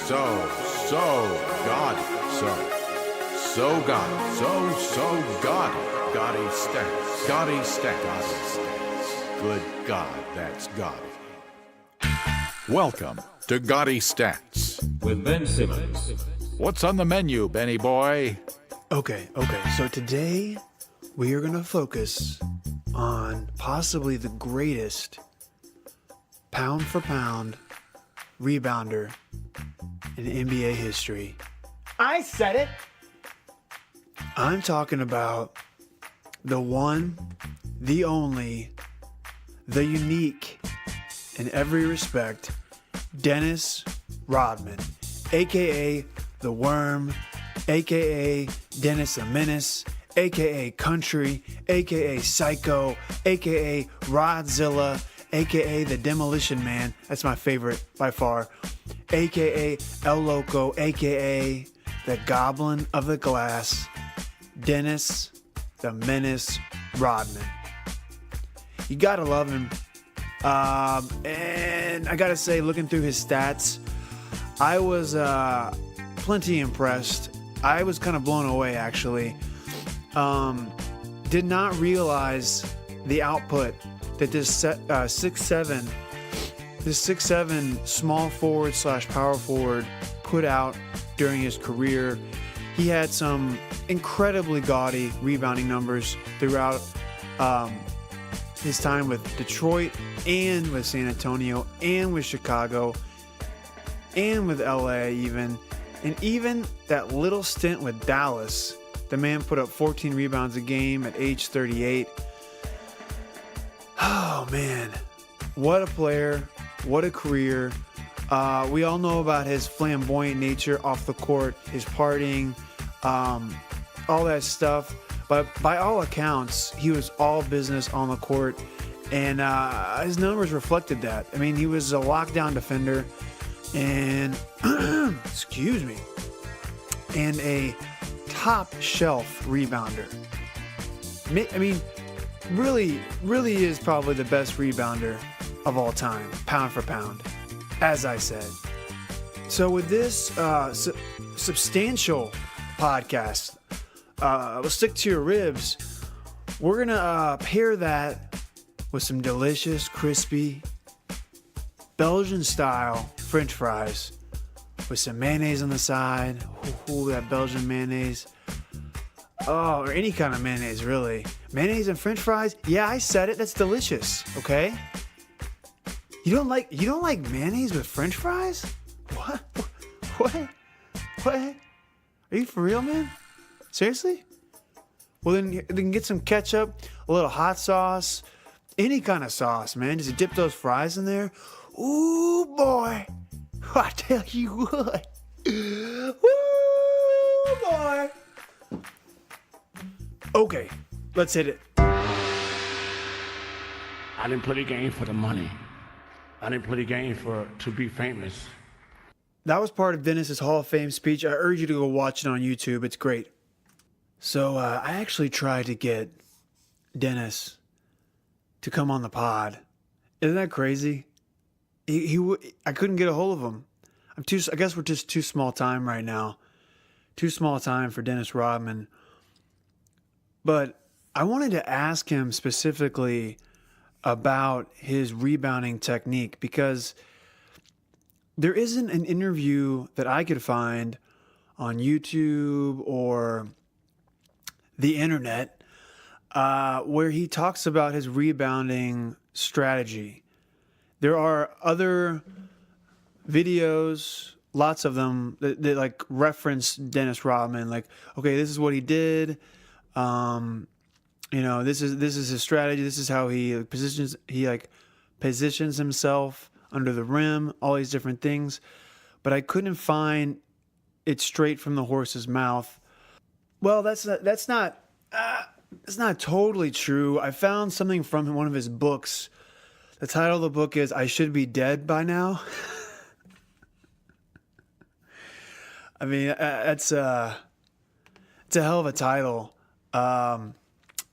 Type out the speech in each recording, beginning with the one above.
Gaudy. So Gaudy. So Gaudy. Gaudy stats. Gaudy stats. Good God, that's Gaudy. Welcome to Gaudy Stats. With Ben Simmons. What's on the menu, Benny boy? Okay. So today we are going to focus on possibly the greatest pound for pound rebounder in NBA history. I said it. I'm talking about the one, the only, the unique, in every respect, Dennis Rodman, a.k.a. The Worm, a.k.a. Dennis the Menace, a.k.a. Country, a.k.a. Psycho, a.k.a. Rodzilla, a.k.a. the Demolition Man. That's my favorite by far. A.k.a. El Loco, a.k.a. the Goblin of the Glass, Dennis the Menace Rodman. You gotta love him. And I gotta say, looking through his stats, I was plenty impressed. I was kind of blown away, actually. Did not realize the output that this 6'7" small forward / power forward put out during his career. He had some incredibly gaudy rebounding numbers throughout his time with Detroit and with San Antonio and with Chicago and with LA even. And even that little stint with Dallas, the man put up 14 rebounds a game at age 38. Oh man, what a player, what a career. We all know about his flamboyant nature off the court, his partying, all that stuff. But by all accounts, he was all business on the court, and his numbers reflected that. I mean, he was a lockdown defender, and excuse me, and a top shelf rebounder. I mean, really is probably the best rebounder of all time, pound for pound, as I said. So with this substantial podcast, we'll stick to your ribs. We're gonna pair that with some delicious, crispy, Belgian-style French fries with some mayonnaise on the side. Ooh, that Belgian mayonnaise. Oh, or any kind of mayonnaise, really. Mayonnaise and French fries? Yeah, I said it. That's delicious. Okay. You don't like mayonnaise with French fries? What? Are you for real, man? Seriously? Well, then you can get some ketchup, a little hot sauce, any kind of sauce, man. Just dip those fries in there. Ooh, boy. I tell you what. Ooh, boy. Okay, let's hit it. I didn't play the game for the money. I didn't play the game to be famous. That was part of Dennis's Hall of Fame speech. I urge you to go watch it on YouTube. It's great. So I actually tried to get Dennis to come on the pod. Isn't that crazy? I couldn't get a hold of him. I guess we're just too small time right now. Too small time for Dennis Rodman. But I wanted to ask him specifically about his rebounding technique, because there isn't an interview that I could find on YouTube or the internet where he talks about his rebounding strategy. There are other videos, lots of them, that like reference Dennis Rodman. Like, okay, this is what he did. This is his strategy. This is how he positions himself under the rim, all these different things. But I couldn't find it straight from the horse's mouth. Well, that's not totally true. I found something from one of his books. The title of the book is "I Should Be Dead by Now." I mean, it's a hell of a title.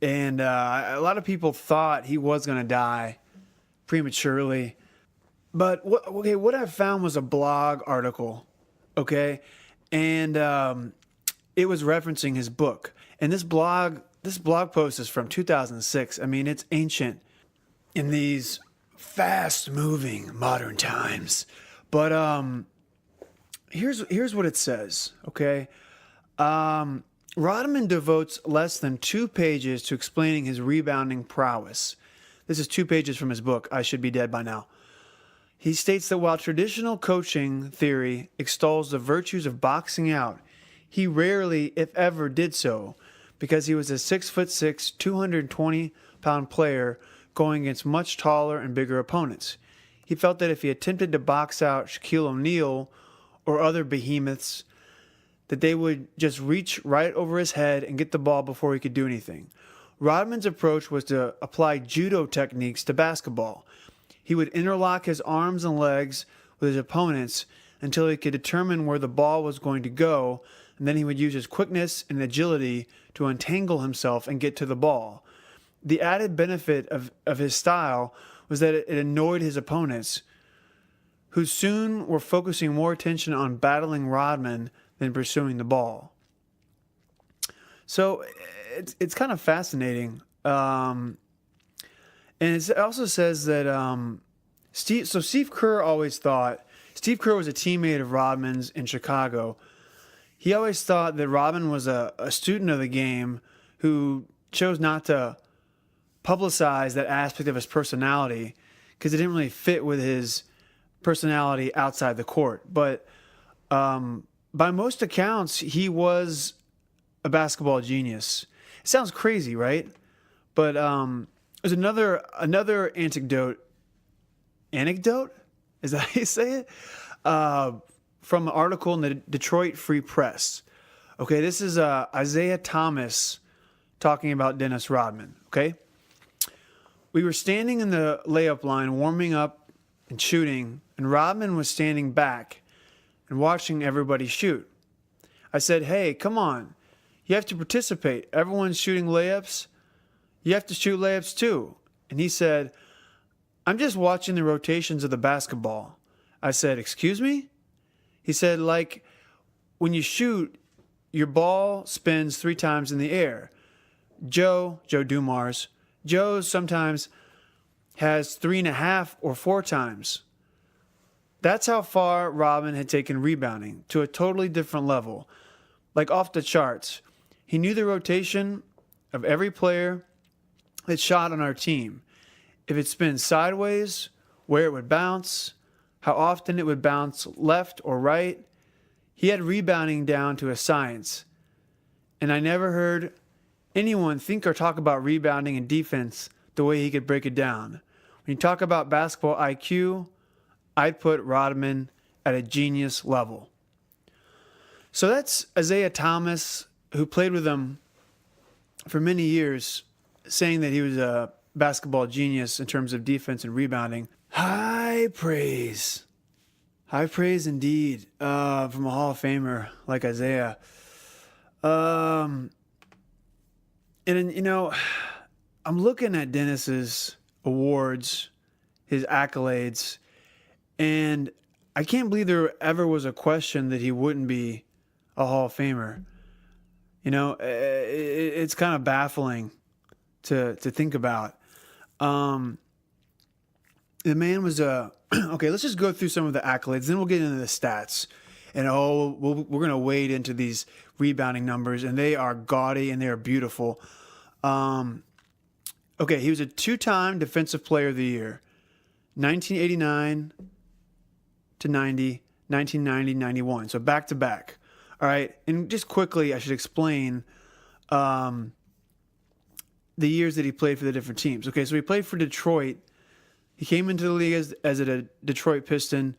And a lot of people thought he was going to die prematurely. But what I found was a blog article okay? And it was referencing his book. And this blog post is from 2006. I mean, it's ancient in these fast-moving modern times. But here's what it says, okay? Rodman devotes less than 2 pages to explaining his rebounding prowess. This is 2 pages from his book, I Should Be Dead by Now. He states that while traditional coaching theory extols the virtues of boxing out, he rarely, if ever, did so because he was a 6'6", 220-pound player going against much taller and bigger opponents. He felt that if he attempted to box out Shaquille O'Neal or other behemoths, that they would just reach right over his head and get the ball before he could do anything. Rodman's approach was to apply judo techniques to basketball. He would interlock his arms and legs with his opponents until he could determine where the ball was going to go, and then he would use his quickness and agility to untangle himself and get to the ball. The added benefit of his style was that it annoyed his opponents, who soon were focusing more attention on battling Rodman than pursuing the ball. So it's kind of fascinating. And it also says that Steve Kerr always thought, Steve Kerr was a teammate of Rodman's in Chicago. He always thought that Rodman was a student of the game who chose not to publicize that aspect of his personality because it didn't really fit with his personality outside the court. But by most accounts, he was a basketball genius. It sounds crazy, right? But there's another anecdote. Anecdote? Is that how you say it? From an article in the Detroit Free Press. Okay, this is Isiah Thomas talking about Dennis Rodman. Okay, we were standing in the layup line, warming up and shooting, and Rodman was standing back and watching everybody shoot. I said, "Hey, come on, you have to participate. Everyone's shooting layups. You have to shoot layups too." And he said, "I'm just watching the rotations of the basketball." I said, "Excuse me?" He said, "Like when you shoot, your ball spins 3 times in the air. Joe Dumars, Joe sometimes has 3.5 or 4 times. That's how far Rodman had taken rebounding, to a totally different level, like off the charts. He knew the rotation of every player that shot on our team. If it spins sideways, where it would bounce, how often it would bounce left or right. He had rebounding down to a science. And I never heard anyone think or talk about rebounding and defense the way he could break it down. When you talk about basketball IQ, I'd put Rodman at a genius level." So that's Isiah Thomas, who played with him for many years, saying that he was a basketball genius in terms of defense and rebounding. High praise indeed, from a Hall of Famer like Isiah. And you know, I'm looking at Dennis's awards, his accolades, and I can't believe there ever was a question that he wouldn't be a Hall of Famer. You know, it's kind of baffling to think about. The man was okay, let's just go through some of the accolades, then we'll get into the stats. And we're going to wade into these rebounding numbers, and they are gaudy and they are beautiful. Okay, he was a 2-time Defensive Player of the Year, 1989 to 90, 1990, 91. So back to back. All right, and just quickly, I should explain the years that he played for the different teams. Okay, so he played for Detroit. He came into the league as a Detroit Piston,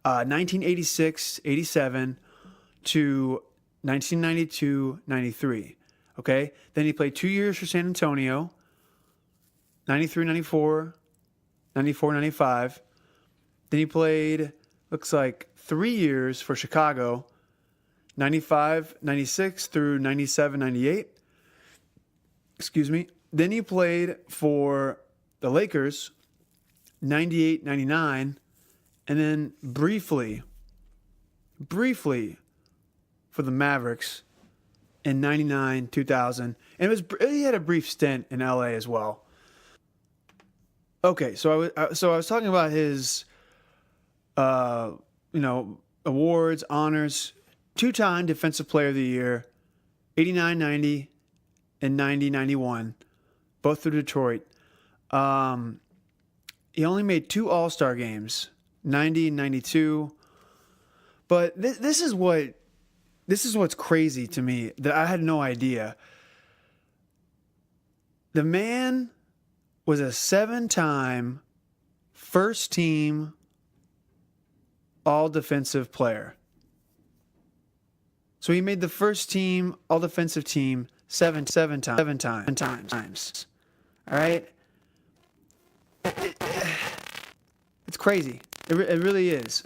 1986-87 to 1992-93. Okay, then he played 2 years for San Antonio, 93-94, 94-95. Then he played, looks like, 3 years for Chicago, 95-96 through 97-98. Excuse me. Then he played for the Lakers, 98-99, and then briefly briefly for the Mavericks in 99, 2000. And he had a brief stint in LA as well. Okay, so I was talking about his awards, honors. 2-time Defensive Player of the Year, 89-90 and 90-91, both through Detroit. He only made 2 All-Star games, 90 and 92. But this is what's crazy to me that I had no idea. The man was a 7-time first team all-defensive player. So he made the first team all-defensive team seven times. All right? It's crazy. It really is.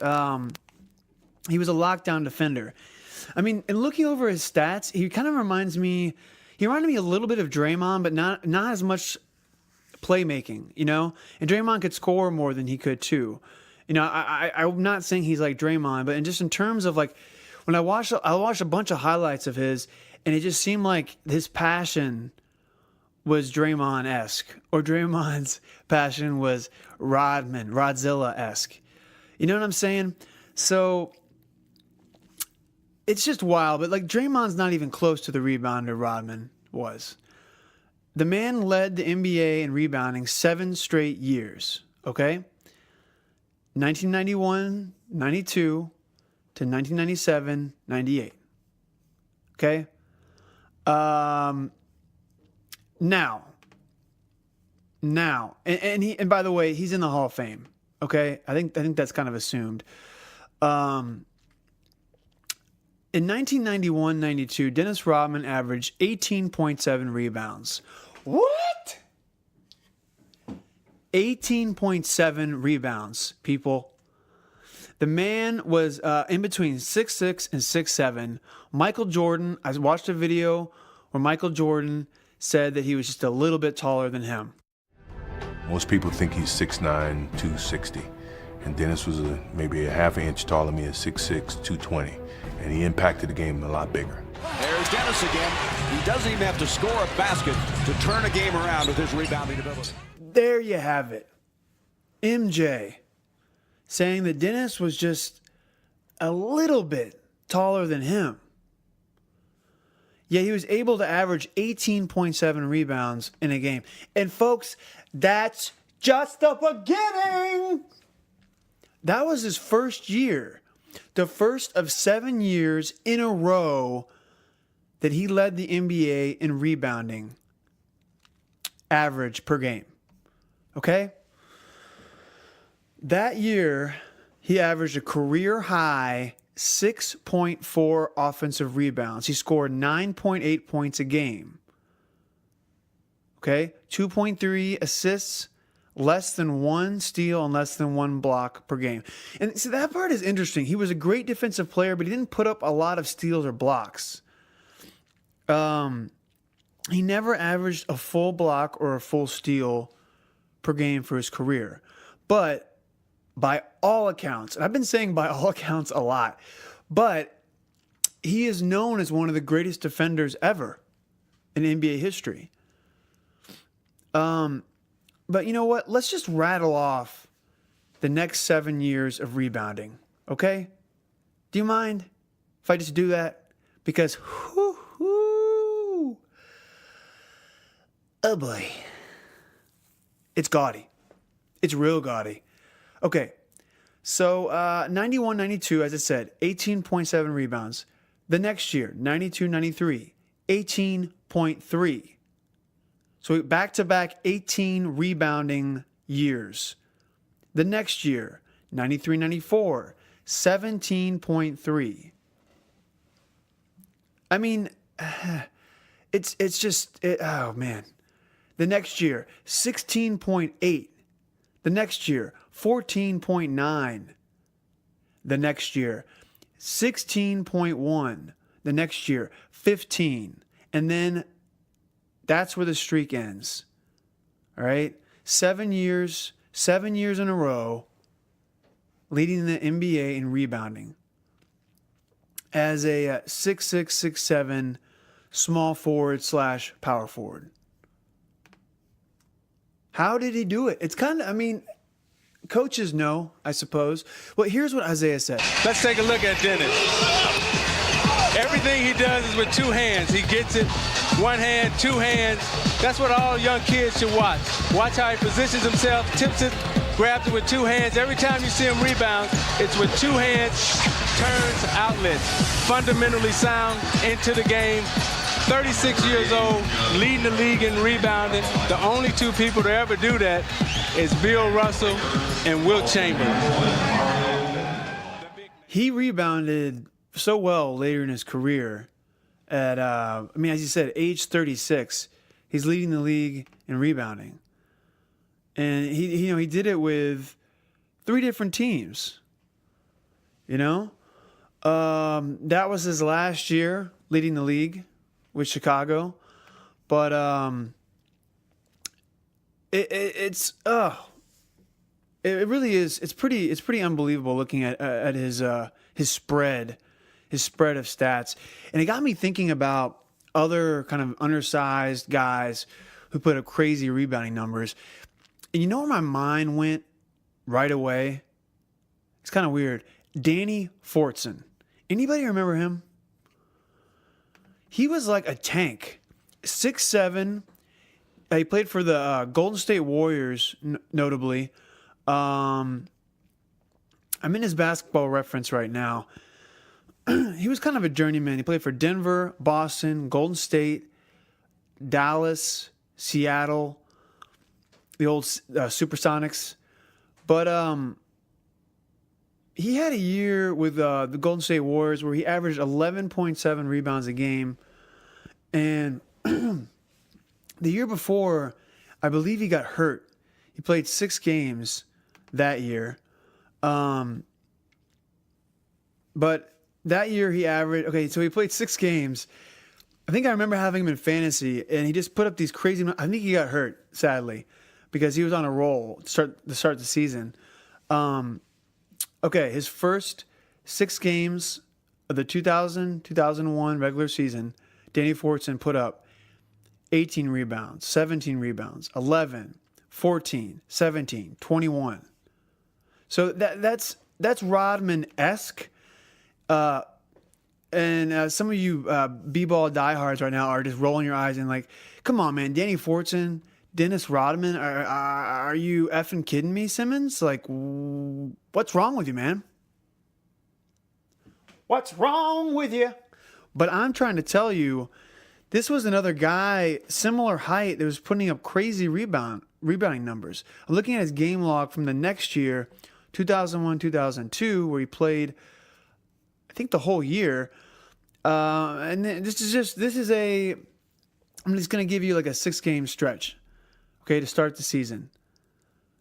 He was a lockdown defender. I mean, in looking over his stats, he kind of reminded me a little bit of Draymond, but not as much playmaking, you know? And Draymond could score more than he could too. You know, I'm not saying he's like Draymond, but in terms of like, when I watched a bunch of highlights of his, and it just seemed like his passion was Draymond-esque, or Draymond's passion was Rodman, Rodzilla-esque. You know what I'm saying? So it's just wild, but like Draymond's not even close to the rebounder Rodman was. The man led the NBA in rebounding 7 straight years, okay? 1991, 92 to 1997, 98. Okay? Now, and by the way, he's in the Hall of Fame. Okay? I think that's kind of assumed. In 1991-92, Dennis Rodman averaged 18.7 rebounds. What? 18.7 rebounds, people. The man was in between 6'6" and 6'7". Michael Jordan, I watched a video where Michael Jordan said that he was just a little bit taller than him. Most people think he's 6'9", 260. And Dennis was maybe a half an inch taller than me at 6'6", 220. And he impacted the game a lot bigger. There's Dennis again. He doesn't even have to score a basket to turn a game around with his rebounding ability. There you have it. MJ saying that Dennis was just a little bit taller than him. Yet he was able to average 18.7 rebounds in a game. And folks, that's just the beginning. That was his first year. The first of 7 years in a row that he led the NBA in rebounding average per game. Okay? That year, he averaged a career high 6.4 offensive rebounds. He scored 9.8 points a game. Okay? 2.3 assists, less than 1 steal, and less than 1 block per game. And so that part is interesting. He was a great defensive player, but he didn't put up a lot of steals or blocks. He never averaged a full block or a full steal per game for his career. But by all accounts, and I've been saying by all accounts a lot, but he is known as one of the greatest defenders ever in NBA history. But you know what? Let's just rattle off the next 7 years of rebounding, okay? Do you mind if I just do that? Because, oh boy, it's gaudy. It's real gaudy. Okay, so 91-92, as I said, 18.7 rebounds. The next year, 92-93, 18.3. So back-to-back 18 rebounding years. The next year, 93-94, 17.3. I mean, it's just, oh man. The next year, 16.8. The next year, 14.9. The next year, 16.1. The next year, 15. And then that's where the streak ends. All right? 7 years in a row, leading the NBA in rebounding. as a 6'6", 6'7", small forward / power forward. How did he do it? It's kind of, I mean, coaches know, I suppose. Well, here's what Isiah said. Let's take a look at Dennis. Everything he does is with two hands. He gets it, one hand, two hands. That's what all young kids should watch. Watch how he positions himself, tips it, grabs it with two hands. Every time you see him rebound, it's with two hands, turns, outlets. Fundamentally sound into the game. 36 years old, leading the league in rebounding. The only two people to ever do that is Bill Russell and Wilt Chamberlain. He rebounded so well later in his career at, I mean, as you said, age 36, he's leading the league in rebounding. And he did it with 3 different teams. That was his last year leading the league with Chicago. But it really is. It's pretty unbelievable looking at his spread of stats, and it got me thinking about other kind of undersized guys who put up crazy rebounding numbers. And you know where my mind went right away? It's kind of weird. Danny Fortson. Anybody remember him? He was like a tank. 6'7". He played for the Golden State Warriors, notably. I'm in his basketball reference right now. He was kind of a journeyman. He played for Denver, Boston, Golden State, Dallas, Seattle, the old Supersonics. But he had a year with the Golden State Warriors where he averaged 11.7 rebounds a game. And the year before, I believe he got hurt. He played 6 games that year. But that year he averaged, so he played 6 games. I think I remember having him in fantasy, and he just put up these crazy, I think he got hurt, sadly, because he was on a roll to start the season. His first 6 games of the 2000-2001 regular season, Danny Fortson put up 18 rebounds, 17 rebounds, 11, 14, 17, 21. So that's Rodman-esque. And some of you b-ball diehards right now are just rolling your eyes and like, come on, man, Danny Fortson, Dennis Rodman, are you effing kidding me, Simmons? Like, what's wrong with you, man? What's wrong with you? But I'm trying to tell you, this was another guy, similar height, that was putting up crazy rebounding numbers. I'm looking at his game log from the next year, 2001-2002, where he played, I think, the whole year. And I'm just going to give you like a 6-game stretch, to start the season.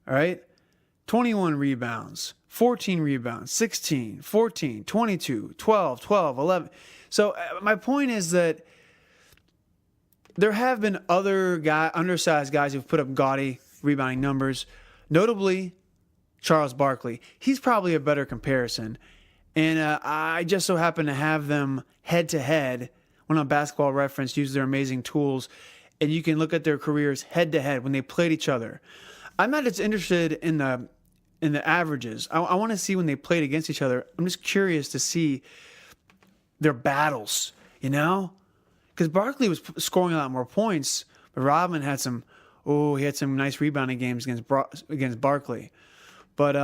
All right? 21 rebounds, 14 rebounds, 16, 14, 22, 12, 12, 11. So my point is that there have been other undersized guys who've put up gaudy rebounding numbers, notably Charles Barkley. He's probably a better comparison. And I just so happen to have them head-to-head when on Basketball Reference, use their amazing tools, and you can look at their careers head-to-head when they played each other. I'm not just interested in the averages. I want to see when they played against each other. I'm just curious to see their battles, Because Barkley was scoring a lot more points, but Rodman had some nice rebounding games against Barkley. But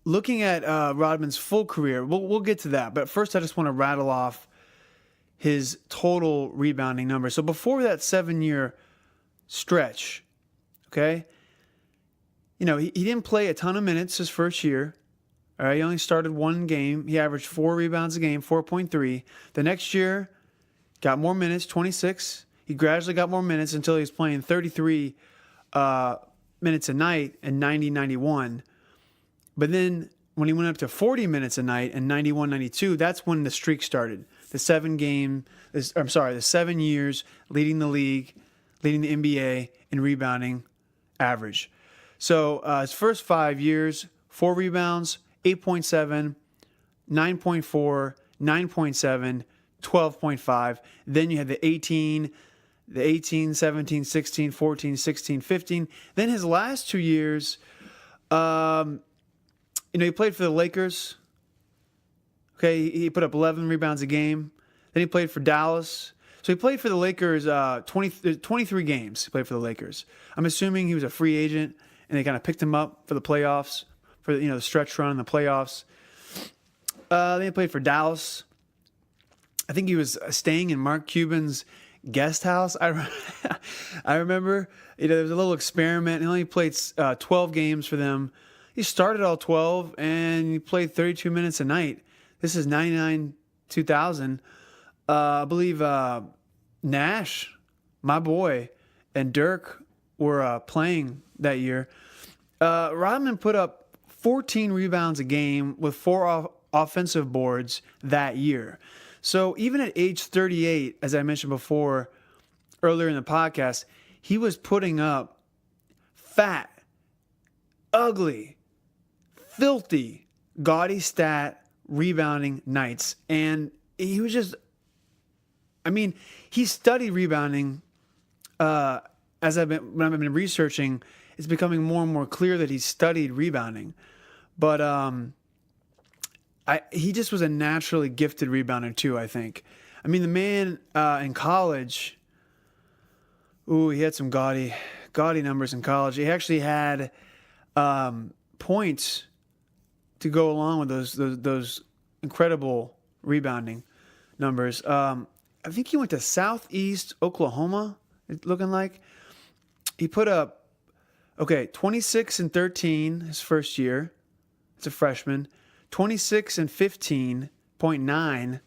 looking at Rodman's full career, we'll get to that. But first, I just want to rattle off his total rebounding number. So before that 7-year stretch, he didn't play a ton of minutes his first year. All right, he only started 1 game. He averaged 4 rebounds a game, 4.3. The next year, got more minutes, 26. He gradually got more minutes until he was playing 33 minutes a night in 90-91. But then when he went up to 40 minutes a night in 91-92, that's when the streak started. The 7 years leading the league, leading the NBA in rebounding average. So his first 5 years, 4 rebounds, 8.7, 9.4, 9.7, 12.5. Then you had the 18, 17, 16, 14, 16, 15. Then his last 2 years, he played for the Lakers. Okay, he put up 11 rebounds a game. Then he played for Dallas. So he played for the Lakers 23 games. He played for the Lakers. I'm assuming he was a free agent, and they kind of picked him up for the playoffs, for the stretch run in the playoffs. Then he played for Dallas. I think he was staying in Mark Cuban's guest house. I remember there was a little experiment. He only played 12 games for them. He started all 12, and he played 32 minutes a night. This is 99, 2000. I believe Nash, my boy, and Dirk were playing that year. Rodman put up 14 rebounds a game with 4 offensive boards that year. So even at age 38, as I mentioned before earlier in the podcast, he was putting up fat, ugly, filthy, gaudy stat rebounding nights. And he was just, he studied rebounding. When I've been researching, it's becoming more and more clear that he studied rebounding. But he just was a naturally gifted rebounder too, I think. The man in college, he had some gaudy numbers in college. He actually had points to go along with those incredible rebounding numbers. I think he went to Southeast Oklahoma, it's looking like. He put up, 26 and 13 his first year. It's a freshman. 26 and 15.9.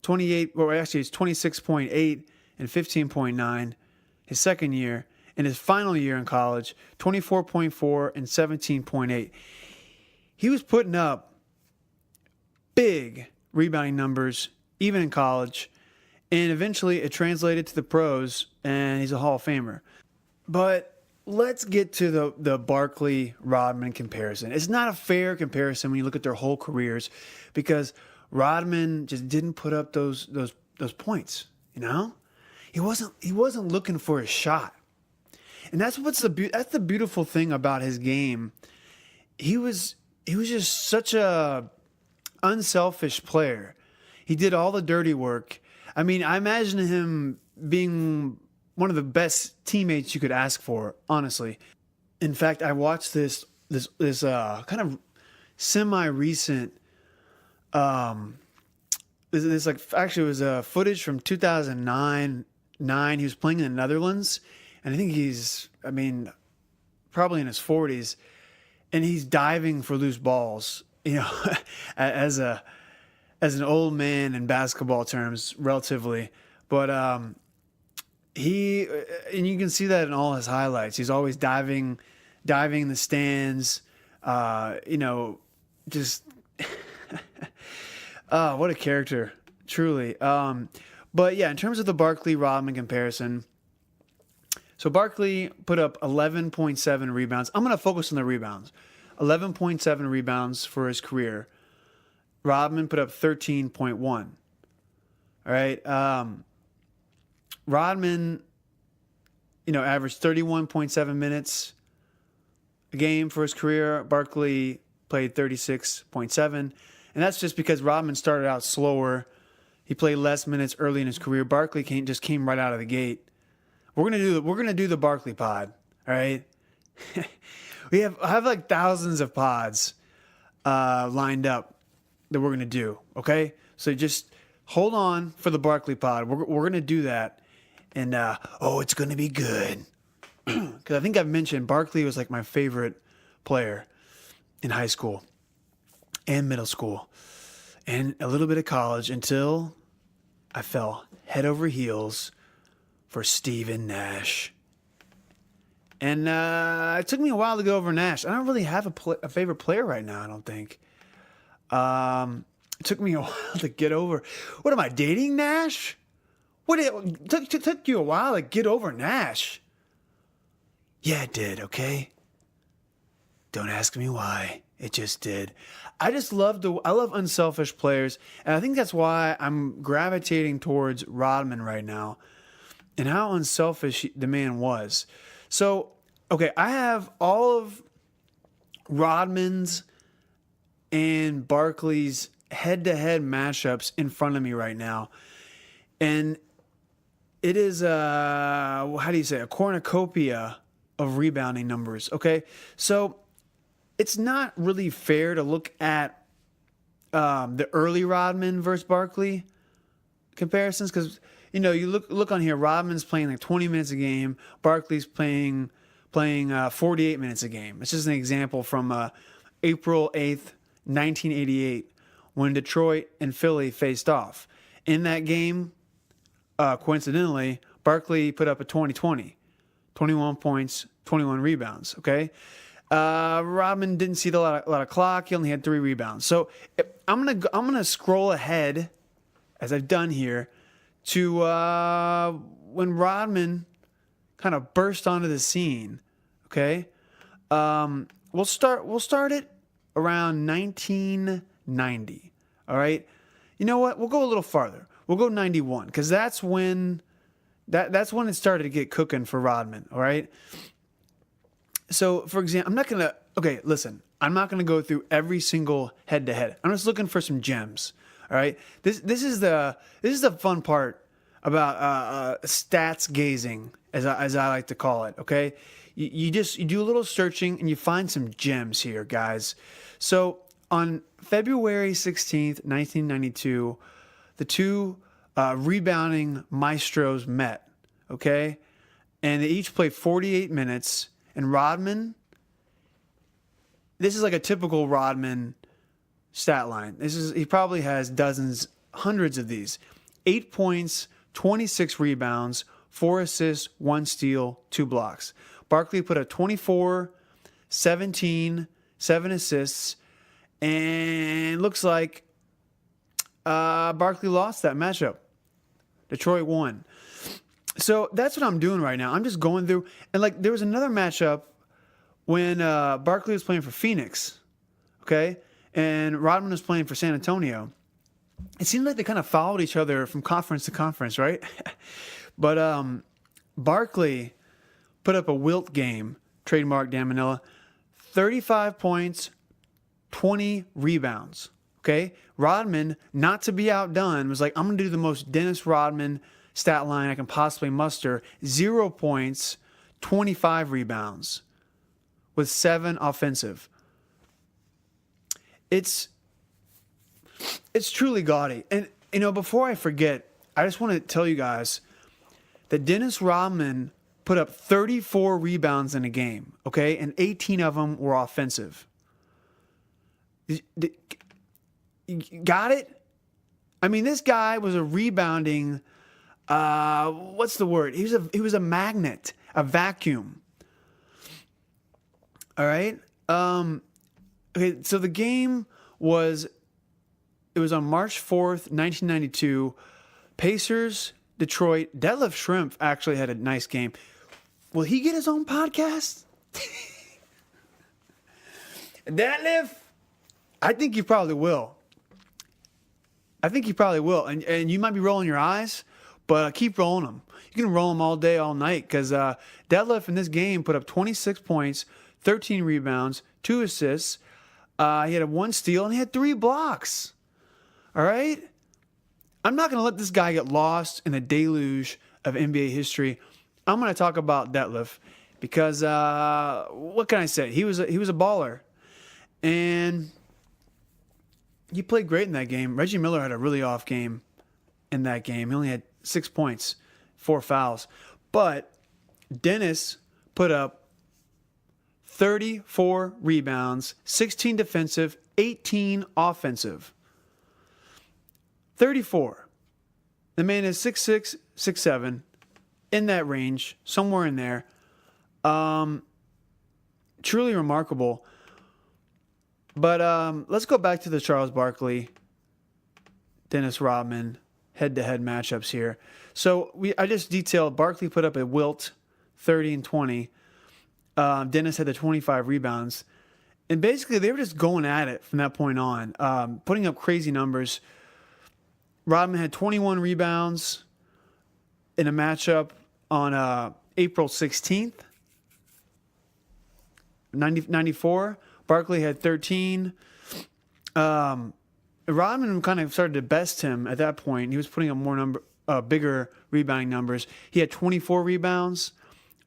28, well, actually, it's 26.8 and 15.9 his second year. In his final year in college, 24.4 and 17.8. He was putting up big rebounding numbers, even in college. And eventually it translated to the pros, and he's a Hall of Famer. But let's get to the Barkley-Rodman comparison. It's not a fair comparison when you look at their whole careers, because Rodman just didn't put up those points. He wasn't looking for a shot, and that's the beautiful thing about his game. He was just such a unselfish player. He did all the dirty work. I imagine him being one of the best teammates you could ask for, honestly. In fact, I watched this kind of semi-recent, actually it was footage from 2009. He was playing in the Netherlands, and I think he's, probably in his 40s, and he's diving for loose balls, as an old man in basketball terms, relatively. But and you can see that in all his highlights. He's always diving in the stands. Just what a character, truly. But yeah, in terms of the Barkley-Rodman comparison, so Barkley put up 11.7 rebounds. I'm going to focus on the rebounds. 11.7 rebounds for his career. Rodman put up 13.1. All right. Rodman, averaged 31.7 minutes a game for his career. Barkley played 36.7. And that's just because Rodman started out slower. He played less minutes early in his career. Barkley just came right out of the gate. We're gonna do the Barkley pod. All right. I have like thousands of pods lined up that we're going to do, okay? So just hold on for the Barkley pod. We're going to do that, and it's going to be good. Because I think I've mentioned Barkley was like my favorite player in high school and middle school and a little bit of college, until I fell head over heels for Steven Nash. And it took me a while to go over Nash. I don't really have a favorite player right now, I don't think. It took me a while to get over. What am I, dating Nash? It took you a while to get over Nash? Yeah, it did, okay? Don't ask me why. It just did. I love unselfish players, and I think that's why I'm gravitating towards Rodman right now and how unselfish the man was. So, okay, I have all of Rodman's and Barkley's head-to-head matchups in front of me right now. And it is a cornucopia of rebounding numbers, okay? So it's not really fair to look at the early Rodman versus Barkley comparisons because, you look on here, Rodman's playing like 20 minutes a game, Barkley's playing 48 minutes a game. It's just an example from April 8th, 1988, when Detroit and Philly faced off. In that game, coincidentally, Barkley put up a 20-20, 21 points, 21 rebounds, okay? Rodman didn't see a lot of clock. He only had 3 rebounds. So I'm gonna scroll ahead, as I've done here, to when Rodman kind of burst onto the scene. Okay, we'll start it around 1990. All right, you know what? We'll go a little farther. We'll go 91 because that's when it started to get cooking for Rodman. All right. So, for example, I'm not gonna go through every single head-to-head. I'm just looking for some gems. All right, this is the fun part about stats gazing, as I like to call it. Okay, you do a little searching and you find some gems here, guys. So on February 16th, 1992, the two rebounding maestros met. Okay, and they each played 48 minutes. And Rodman, this is like a typical Rodman stat line. He probably has dozens, hundreds of these. 8 points, 26 rebounds, 4 assists, 1 steal, 2 blocks. Barkley put up 24, 17, 7 assists, and looks like Barkley lost that matchup. Detroit won. So that's what I'm doing right now. I'm just going through, and like there was another matchup when Barkley was playing for Phoenix, okay, and Rodman was playing for San Antonio. It seemed like they kind of followed each other from conference to conference, right? But Barkley put up a wilt game, trademark Dan Manila, 35 points, 20 rebounds. Okay, Rodman, not to be outdone, was like, I'm gonna do the most Dennis Rodman stat line I can possibly muster. 0 points, 25 rebounds with 7 offensive. It's truly gaudy. And, before I forget, I just want to tell you guys that Dennis Rodman put up 34 rebounds in a game, okay? And 18 of them were offensive. Got it? I mean, this guy was a rebounding... what's the word? He was a magnet, a vacuum. All right. Okay. So the game was on March 4th, 1992. Pacers, Detroit. Detlef Schrempf actually had a nice game. Will he get his own podcast? Detlef? I think he probably will. And you might be rolling your eyes. But keep rolling them. You can roll them all day, all night, because Detlef in this game put up 26 points, 13 rebounds, 2 assists. He had 1 steal, and he had 3 blocks. All right? I'm not going to let this guy get lost in the deluge of NBA history. I'm going to talk about Detlef because what can I say? He was a baller. And he played great in that game. Reggie Miller had a really off game in that game. He only had 6 points, 4 fouls. But Dennis put up 34 rebounds, 16 defensive, 18 offensive. 34. The man is 6'6", 6'7", in that range, somewhere in there. Truly remarkable. But let's go back to the Charles Barkley, Dennis Rodman head-to-head matchups here. So I just detailed Barkley put up a wilt, 30 and 20. Dennis had the 25 rebounds. And basically, they were just going at it from that point on, putting up crazy numbers. Rodman had 21 rebounds in a matchup on April 16th, 94. Barkley had 13. Rodman kind of started to best him at that point. He was putting up bigger rebounding numbers. He had 24 rebounds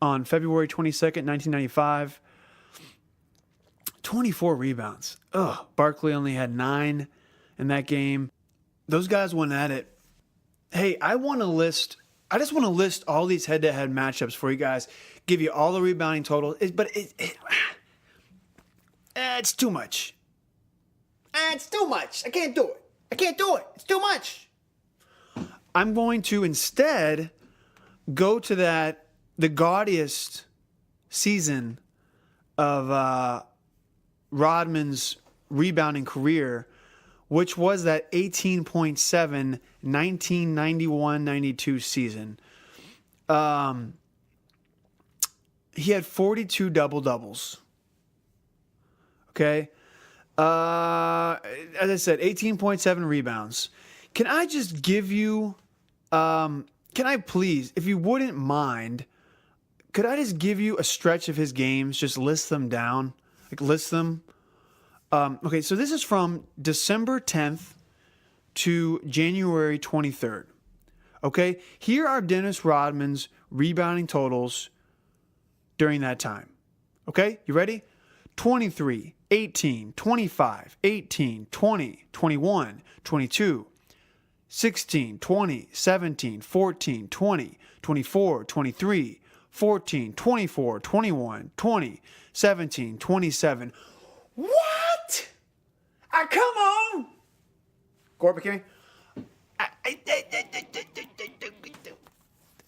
on February 22nd, 1995. 24 rebounds. Ugh. Barkley only had 9 in that game. Those guys went at it. Hey, I just want to list all these head-to-head matchups for you guys. Give you all the rebounding totals. It's too much. It's too much. I can't do it. It's too much. I'm going to instead go to the gaudiest season of Rodman's rebounding career, which was that 18.7 1991-92 season. He had 42 double-doubles. Okay? As I said, 18.7 rebounds. Can I just give you, can I please, if you wouldn't mind, could I just give you a stretch of his games? Just list them down. List them. Okay, so this is from December 10th to January 23rd. Okay, here are Dennis Rodman's rebounding totals during that time. Okay, you ready? 23, 18, 25, 18, 20, 21, 22, 16, 20, 17, 14, 20, 24, 23, 14, 24, 21, 20, 17, 27. What? Come on. Corbett,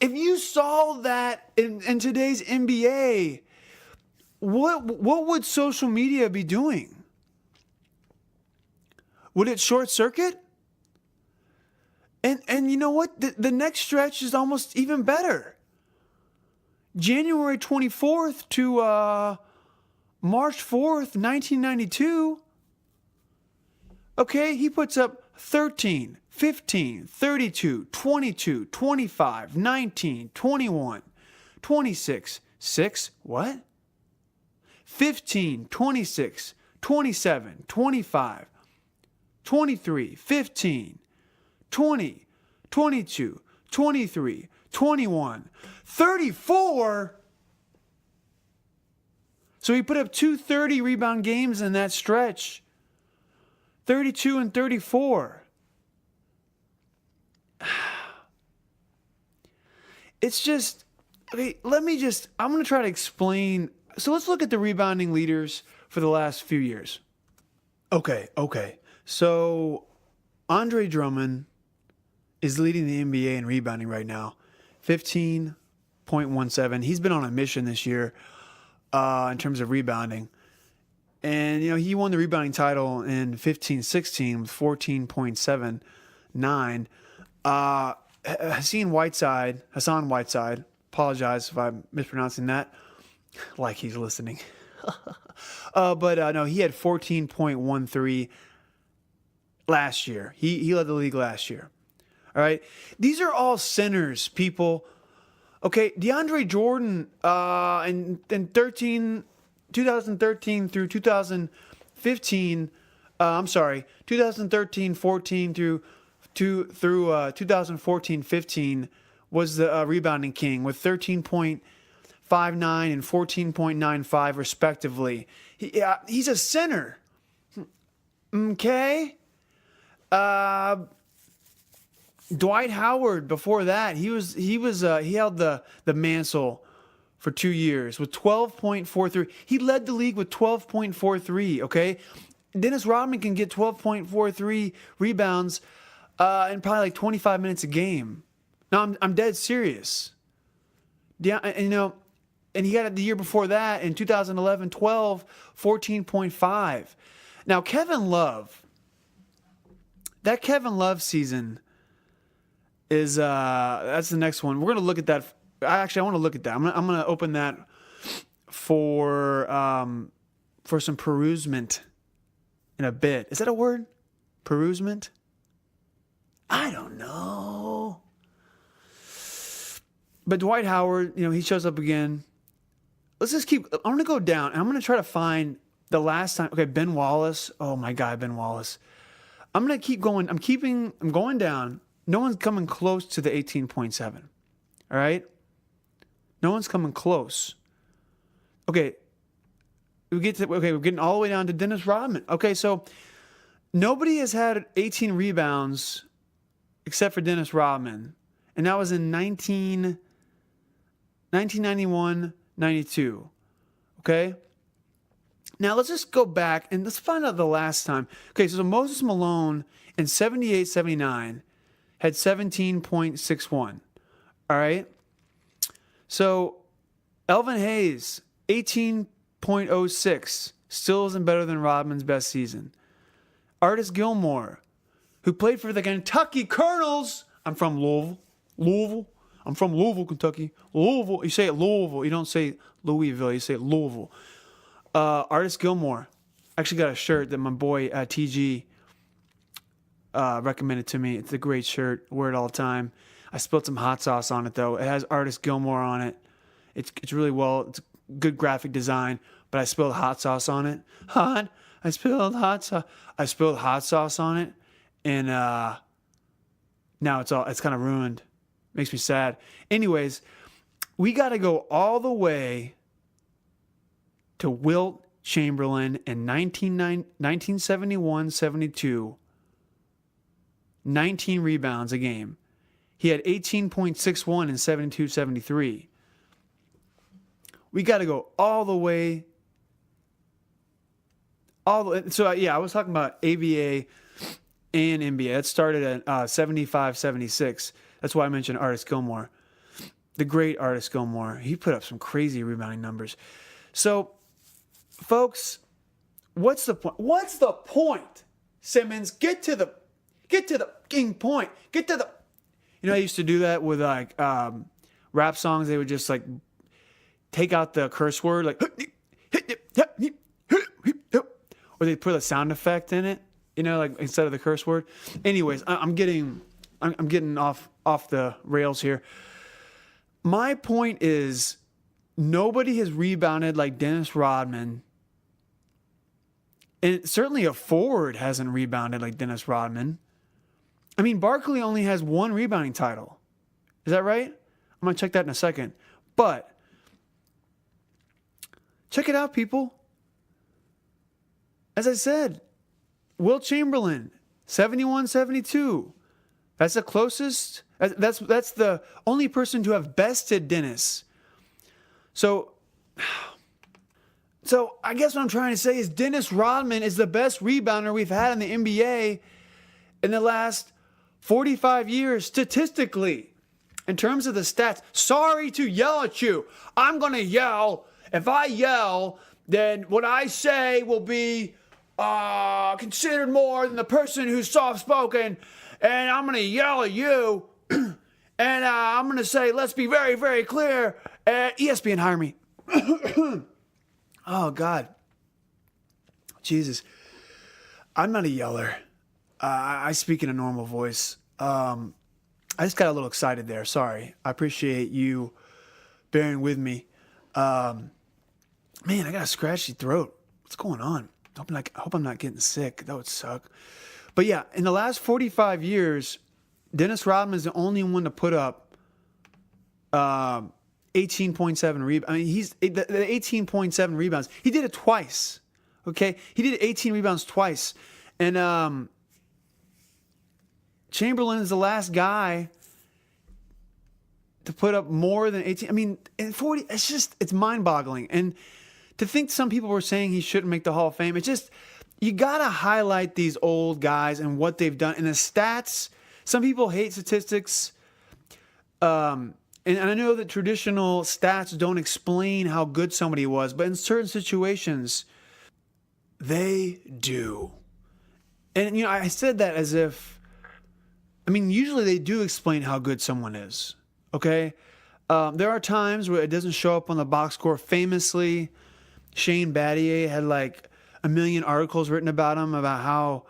if you saw that in today's NBA, what would social media be doing? Would it short circuit? And you know what? The next stretch is almost even better. January 24th to March 4th, 1992. Okay, he puts up 13, 15, 32, 22, 25, 19, 21, 26, 6, what? 15, 26, 27, 25, 23, 15, 20, 22, 23, 21, 34. So he put up 230 rebound games in that stretch. 32 and 34. It's just, okay, I'm going to try to explain. So let's look at the rebounding leaders for the last few years. Okay. So Andre Drummond is leading the NBA in rebounding right now. 15.17. He's been on a mission this year in terms of rebounding. And, he won the rebounding title in 15-16 with 14.79. Hassan Whiteside, apologize if I'm mispronouncing that, like he's listening. But no, he had 14.13 last year. He led the league last year. All right. These are all centers, people. Okay, DeAndre Jordan in 2013 through 2015, 2013-14 through 2014-15 was the rebounding king with 13.59 and 14.95 respectively. He's a center. Okay. Dwight Howard before that, he held the mantle for 2 years with 12.43. He led the league with 12.43, okay? Dennis Rodman can get 12.43 rebounds in probably like 25 minutes a game. No, I'm dead serious. Yeah, and he got it the year before that in 2011-12, 14.5. Now, Kevin Love, that Kevin Love season is that's the next one. We're going to look at that. I want to look at that. I'm going to open that for for some perusement in a bit. Is that a word? Perusement? I don't know. But Dwight Howard, he shows up again. Let's just I'm going to go down, and I'm going to try to find the last time. Okay, Ben Wallace. Oh, my God, Ben Wallace. I'm going to keep going. I'm going down. No one's coming close to the 18.7. All right? No one's coming close. Okay. We're getting all the way down to Dennis Rodman. Okay, so nobody has had 18 rebounds except for Dennis Rodman. And that was in 1991-92. Okay? Now let's just go back and let's find out the last time. Okay, so Moses Malone in 78-79 had 17.61. All right? So Elvin Hayes, 18.06, still isn't better than Rodman's best season. Artis Gilmore, who played for the Kentucky Colonels. I'm from Louisville. I'm from Louisville, Kentucky. Louisville. You say it Louisville. You don't say Louisville. You say it Louisville. Artis Gilmore. I actually got a shirt that my boy TG recommended to me. It's a great shirt. I wear it all the time. I spilled some hot sauce on it, though. It has Artis Gilmore on it. It's really it's good graphic design, but I spilled hot sauce on it. I spilled hot sauce on it, and now it's kind of ruined. Makes me sad. Anyways, we got to go all the way to Wilt Chamberlain in 1971-72. 19 rebounds a game. He had 18.61 in 72-73. We got to go all the way. So, I was talking about ABA and NBA. It started at 75-76. That's why I mentioned Artis Gilmore. The great Artis Gilmore. He put up some crazy rebounding numbers. So, folks, what's the point? What's the point, Simmons? Get to the king point. Get to the... I used to do that with rap songs. They would just take out the curse word, or they put a sound effect in it, instead of the curse word. Anyways, I'm getting off the rails here. My point is, nobody has rebounded like Dennis Rodman, and certainly a forward hasn't rebounded like Dennis Rodman. I mean, Barkley only has one rebounding title. Is that right? I'm going to check that in a second. But check it out, people. As I said, Wilt Chamberlain, 71-72. That's the closest. That's the only person to have bested Dennis. So I guess what I'm trying to say is Dennis Rodman is the best rebounder we've had in the NBA in the last 45 years statistically. In terms of the stats, sorry to yell at you. I'm going to yell. If I yell, then what I say will be considered more than the person who's soft-spoken. And I'm going to yell at you. And I'm going to say, let's be very, very clear. ESPN, hire me. Oh, God. Jesus. I'm not a yeller. I speak in a normal voice. I just got a little excited there. Sorry. I appreciate you bearing with me. Man, I got a scratchy throat. What's going on? I hope I'm not getting sick. That would suck. But yeah, in the last 45 years, Dennis Rodman is the only one to put up 18.7 rebounds. I mean, he's the 18.7 rebounds. He did it twice. Okay? He did 18 rebounds twice. And Chamberlain is the last guy to put up more than 18. I mean, in 40, it's mind-boggling. And to think some people were saying he shouldn't make the Hall of Fame, you got to highlight these old guys and what they've done. And the stats, some people hate statistics. And I know that traditional stats don't explain how good somebody was, but in certain situations, they do. And, I said that as if, usually they do explain how good someone is, okay? There are times where it doesn't show up on the box score famously. Shane Battier had like a million articles written about him, about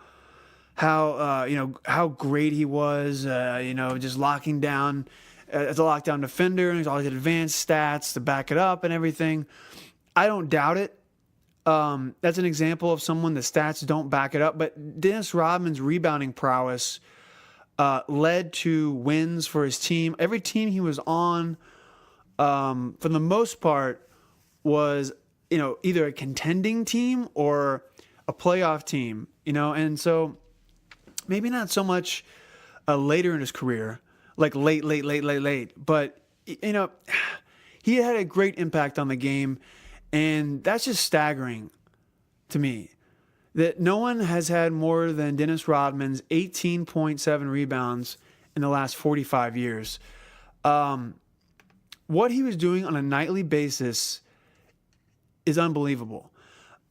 how great he was, just locking down as a lockdown defender, and he's always had advanced stats to back it up and everything. I don't doubt it. That's an example of someone the stats don't back it up. But Dennis Rodman's rebounding prowess led to wins for his team. Every team he was on, for the most part, was either a contending team or a playoff team. And so maybe not so much later in his career, like late, but he had a great impact on the game. And that's just staggering to me that no one has had more than Dennis Rodman's 18.7 rebounds in the last 45 years. What he was doing on a nightly basis is unbelievable.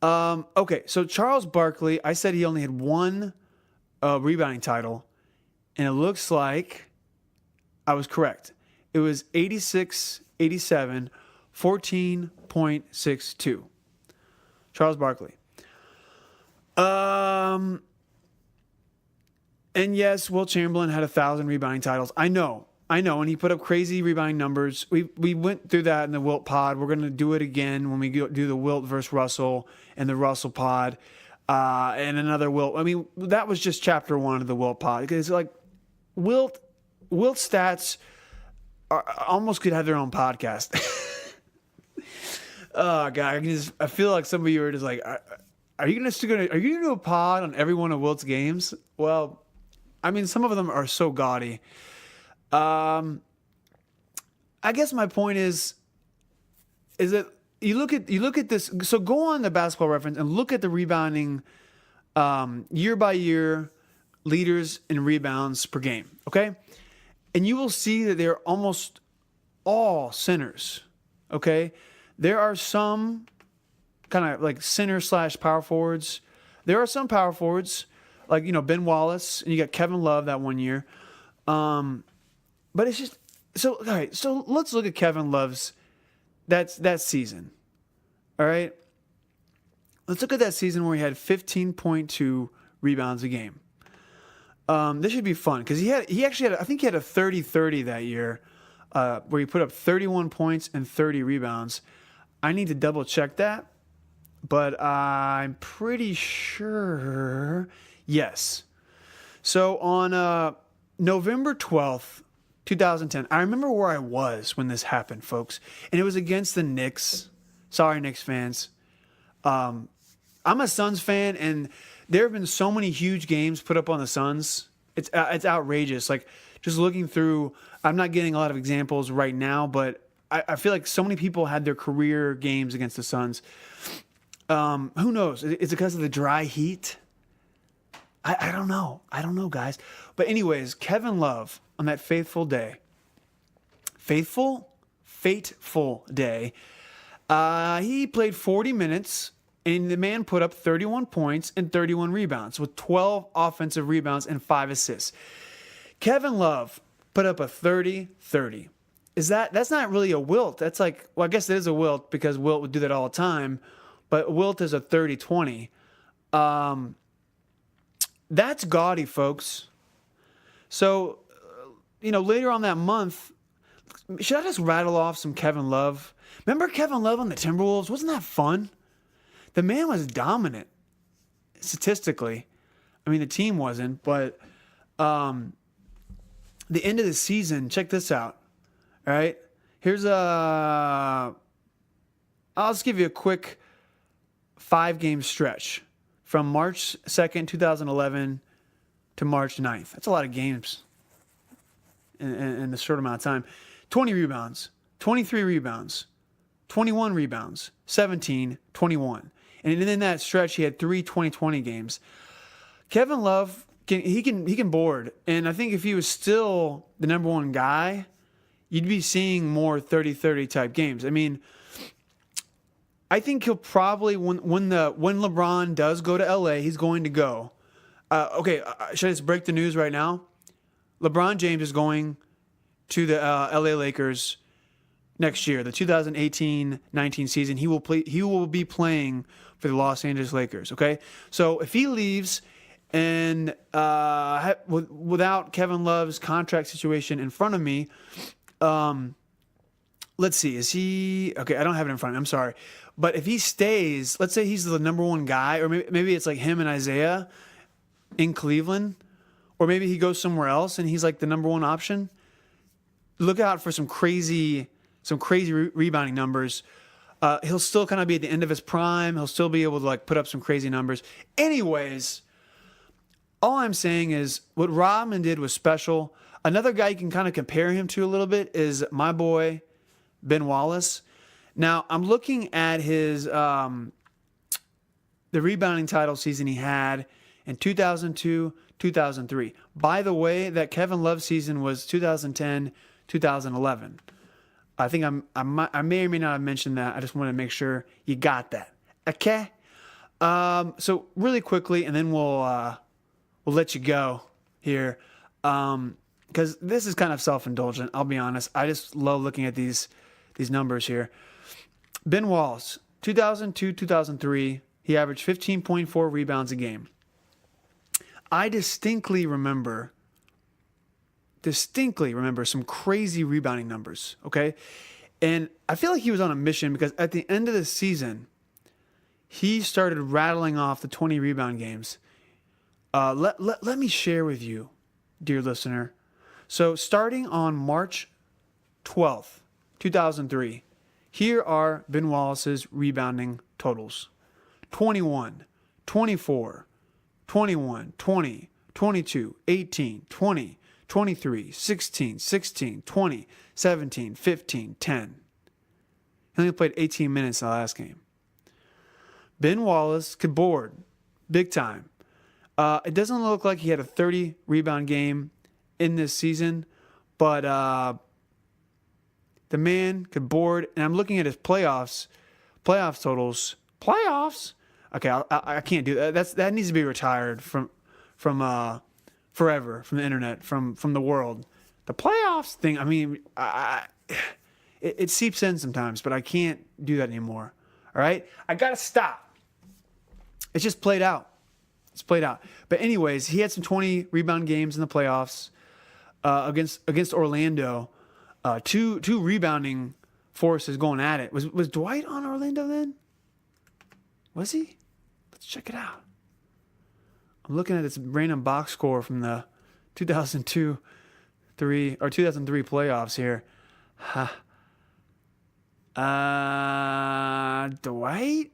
Okay, so Charles Barkley, I said he only had one rebounding title, and it looks like I was correct. It was 86-87, 14.62. Charles Barkley. And yes, Wilt Chamberlain had 1,000 rebounding titles. I know, and he put up crazy rebounding numbers. We went through that in the Wilt pod. We're going to do it again when we do the Wilt versus Russell and the Russell pod, and another Wilt. I mean, that was just chapter 1 of the Wilt pod, because like Wilt stats almost could have their own podcast. Oh God, I feel like some of you are just like, are you gonna do a pod on every one of Wilt's games? Well, I mean, some of them are so gaudy. I guess my point is that you look at this. So go on the Basketball Reference and look at the rebounding year by year leaders in rebounds per game. Okay, and you will see that they're almost all centers. Okay. There are some kind of like center / power forwards. There are some power forwards like, Ben Wallace, and you got Kevin Love that one year. But it's just, so, all right, so let's look at Kevin Love's, that season. All right. Let's look at that season where he had 15.2 rebounds a game. This should be fun because he actually had, I think he had a 30-30 that year, where he put up 31 points and 30 rebounds. I need to double check that, but I'm pretty sure, yes. So on November 12th, 2010, I remember where I was when this happened, folks, and it was against the Knicks. Sorry, Knicks fans. I'm a Suns fan, and there have been so many huge games put up on the Suns. It's outrageous. Like, just looking through, I'm not getting a lot of examples right now, but I feel like so many people had their career games against the Suns. Who knows? Is it because of the dry heat? I don't know. I don't know, guys. But anyways, Kevin Love on that fateful day, he played 40 minutes, and the man put up 31 points and 31 rebounds with 12 offensive rebounds and 5 assists. Kevin Love put up a 30-30. That's not really a Wilt. That's like, well, I guess it is a Wilt because Wilt would do that all the time, but Wilt is a 30-20. That's gaudy, folks. So, later on that month, should I just rattle off some Kevin Love? Remember Kevin Love on the Timberwolves? Wasn't that fun? The man was dominant statistically. I mean, the team wasn't, but the end of the season, check this out. All right, here's I'll just give you a quick 5-game stretch from March 2nd, 2011 to March 9th. That's a lot of games in a short amount of time. 20 rebounds, 23 rebounds, 21 rebounds, 17, 21. And in that stretch, he had 3 20-20 games. Kevin Love, he can board. And I think if he was still the number one guy, you'd be seeing more 30-30 type games. I mean, I think he'll probably, when LeBron does go to LA, he's going to go. Okay, should I just break the news right now? LeBron James is going to the LA Lakers next year, the 2018-19 season. He will be playing for the Los Angeles Lakers. Okay, so if he leaves and without Kevin Love's contract situation in front of me, let's see, is he okay? I don't have it in front of me. I'm sorry, but if he stays, let's say he's the number one guy, or maybe it's like him and Isiah in Cleveland, or maybe he goes somewhere else and he's like the number one option. Look out for some crazy rebounding numbers. He'll still kind of be at the end of his prime. He'll still be able to like put up some crazy numbers. Anyways, all I'm saying is what Rodman did was special. Another guy you can kind of compare him to a little bit is my boy Ben Wallace. Now I'm looking at his the rebounding title season he had in 2002, 2003. By the way, that Kevin Love season was 2010, 2011. I think I may or may not have mentioned that. I just want to make sure you got that. Okay. So really quickly, and then we'll let you go here, because this is kind of self-indulgent. I'll be honest. I just love looking at these numbers here. Ben Wallace, 2002, 2003, he averaged 15.4 rebounds a game. I distinctly remember some crazy rebounding numbers, okay? And I feel like he was on a mission because at the end of the season, he started rattling off the 20 rebound games. Let me share with you, dear listener. So starting on March 12th, 2003, here are Ben Wallace's rebounding totals. 21, 24, 21, 20, 22, 18, 20, 23, 16, 16, 20, 17, 15, 10. He only played 18 minutes in the last game. Ben Wallace could board big time. It doesn't look like he had a 30 rebound game in this season, but the man could board. And I'm looking at his playoff totals. Playoffs? Okay, I can't do that. That needs to be retired from forever, from the internet, from the world. The playoffs thing, I mean, it seeps in sometimes, but I can't do that anymore. All right? I got to stop. It's just played out. It's played out. But anyways, he had some 20 rebound games in the playoffs against Orlando. Two rebounding forces going at it. Was Dwight on Orlando then? Was he? Let's check it out. I'm looking at this random box score from the 2003 playoffs here. Dwight?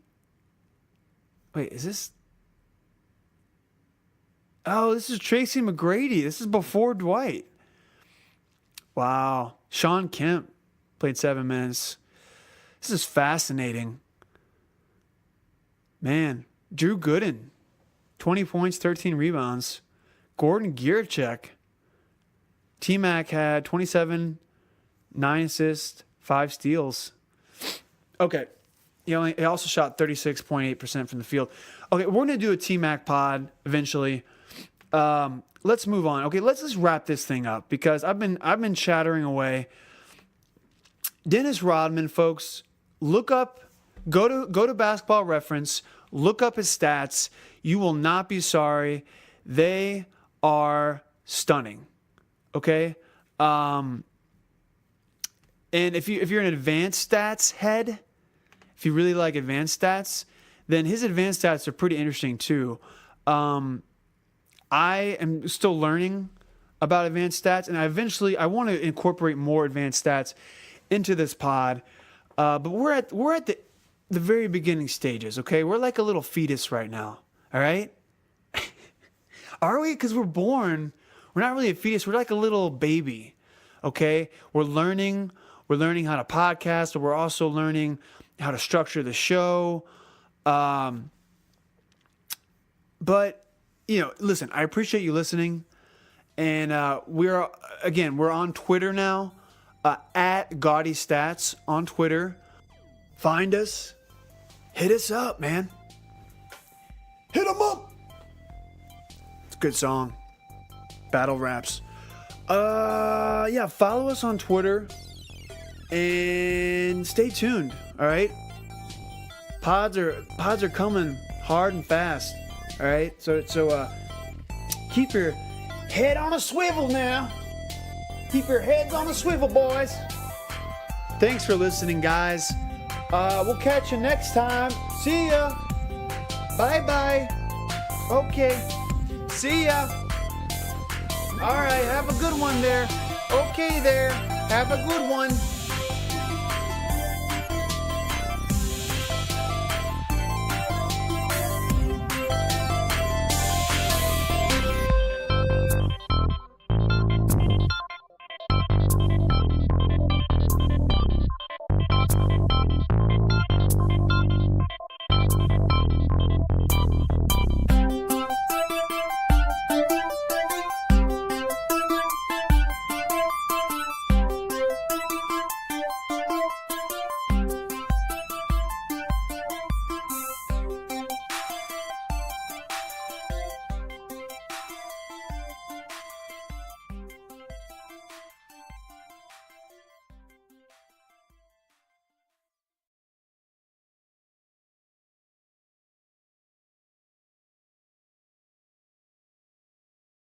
Wait, is this? Oh, this is Tracy McGrady. This is before Dwight. Wow. Sean Kemp played 7 minutes. This is fascinating. Man, Drew Gooden, 20 points, 13 rebounds. Gordon Gierchek. T-Mac had 27, 9 assists, 5 steals. Okay. He also shot 36.8% from the field. Okay, we're going to do a T-Mac pod eventually. Let's move on. Okay, let's just wrap this thing up because I've been chattering away. Dennis Rodman, folks, go to Basketball Reference, look up his stats. You will not be sorry. They are stunning. Okay? And if you're an advanced stats head, if you really like advanced stats, then his advanced stats are pretty interesting too. I am still learning about advanced stats, and I want to incorporate more advanced stats into this pod. But we're at the very beginning stages, okay? We're like a little fetus right now, all right? Are we? Because we're born. We're not really a fetus. We're like a little baby, okay? We're learning how to podcast, but we're also learning how to structure the show. But listen, I appreciate you listening. And we're on Twitter now, at Gaudy Stats on Twitter. Find us. Hit us up, man. Hit 'em up. It's a good song. Battle raps. Follow us on Twitter And stay tuned, all right? Pods are coming hard and fast, all right? So keep your head on a swivel now. Keep your heads on a swivel, boys. Thanks for listening, guys. We'll catch you next time. See ya. Bye-bye. Okay. See ya. All right, have a good one there. Okay there. Have a good one.